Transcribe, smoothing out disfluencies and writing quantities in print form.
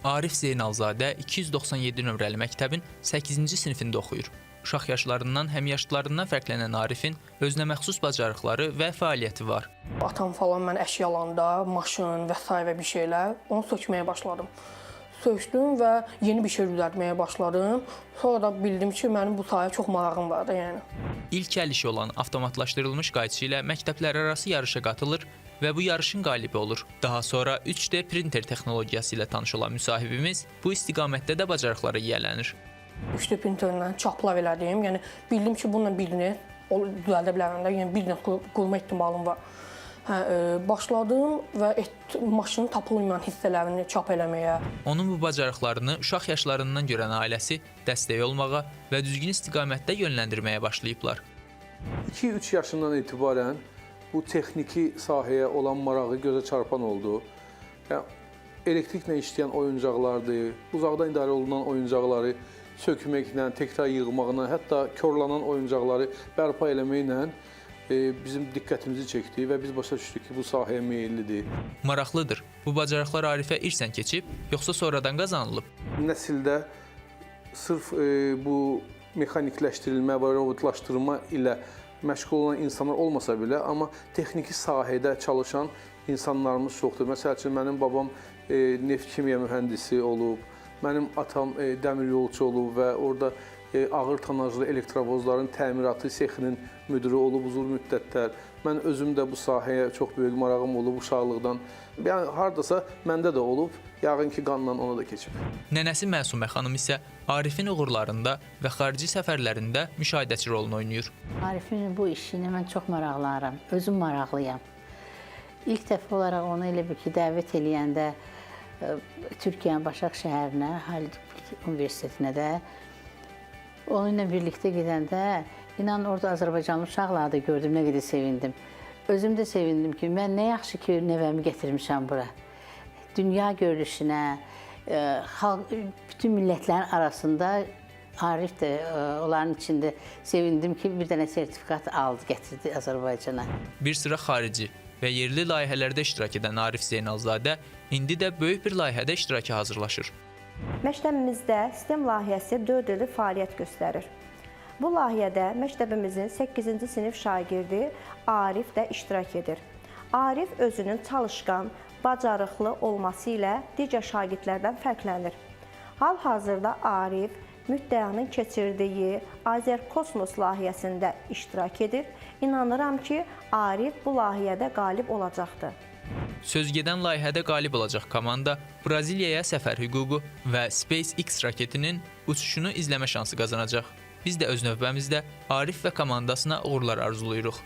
Arif Zeynalzadə 297 nömrəli məktəbin 8-ci sinifində oxuyur. Uşaq yaşlarından, həmyaşıdlarından fərqlənən Arifin özünə məxsus bacarıqları və fəaliyyəti var. Atam falan mən əşyalarında, maşın və s. bir şeylər, onu sökməyə başladım. Söktüm və yeni bir şey düzəltməyə başladım. Sonra da bildim ki, mənim bu sahəyə çox marağım vardı, yəni. İlk əl işi olan avtomatlaşdırılmış qayçı ilə məktəblərarası yarışa qatılır və bu yarışın qalibi olur. Daha sonra 3D printer texnologiyası ilə tanış olan müsahibimiz bu istiqamətdə də bacarıqlara yiyələnir. 3D printerlə çaplar elədim. Yəni bildim ki, bununla birini düzəldə bilərəm də, yəni birini qurma ehtimalım var. Başladım və maşının tapılmayan hissələrini çap eləməyə. Onun bu bacarıqlarını uşaq yaşlarından görən ailəsi dəstək olmağa və düzgün istiqamətdə yönləndirməyə başlayıblar. 2-3 yaşından etibarən bu texniki sahəyə olan marağı gözə çarpan oldu. Elektriklə işləyən oyuncaqlardır, uzaqdan idarə olunan oyuncaqları sökməklə, təkrar yığmaqla, hətta körlanan oyuncaqları bərpa eləməklə bizim diqqətimizi çəkdi və biz başa düşdük ki, bu sahəyə meyillidir. Maraqlıdır. Bu bacarıqlar Arifə irsən keçib, yoxsa sonradan qazanılıb? Nəsildə sırf bu mexanikləşdirilmə və robotlaşdırma ilə məşğul olan insanlar olmasa belə, amma texniki sahədə çalışan insanlarımız çoxdur. Məsəl üçün, mənim babam neft-kimya mühəndisi olub, mənim atam dəmir yolçu olub və orada ağır tonajlı elektrovozların təmiratı sexinin müdiri olub uzun müddətlər. Mən özüm də bu sahəyə çox böyük marağım olub uşaqlıqdan. Yəni, haradasa məndə də olub, yəqin ki, qanla ona da keçib. Nənəsi Məsumə xanım isə Arifin uğurlarında və xarici səfərlərində müşahidəçi rolunu oynayır. Arifin bu işinə mən çox maraqlanıram, özüm maraqlıyam. İlk dəfə olaraq onu elə bir ki, dəvət eləyəndə Türkiyənin Başaq şəhərinə, Halid Universitetinə də onunla birlikdə gedəndə, inan orada Azərbaycanlı uşaqları da gördüm, nə qədər sevindim. Özüm də sevindim ki, mən nə yaxşı ki, nəvəmi gətirmişəm bura. Dünya görüşünə, bütün millətlərin arasında Arif də onların içində sevindim ki, bir dənə sertifikat aldı, gətirdi Azərbaycana. Bir sıra xarici və yerli layihələrdə iştirak edən Arif Zeynalzadə indi də böyük bir layihədə iştiraka hazırlaşır. Məktəbimizdə sistem layihəsi 4 illik fəaliyyət göstərir. Bu layihədə məktəbimizin 8-ci sinif şagirdi Arif də iştirak edir. Arif özünün çalışqan, bacarıqlı olması ilə digər şagirdlərdən fərqlənir. Hal-hazırda Arif müddəanın keçirdiyi Azərkosmos layihəsində iştirak edir. İnanıram ki, Arif bu layihədə qalib olacaqdır. Sözgedən layihədə qalib olacaq komanda Braziliyaya səfər hüququ və SpaceX raketinin uçuşunu izləmə şansı qazanacaq. Biz də öz növbəmizdə Arif və komandasına uğurlar arzulayırıq.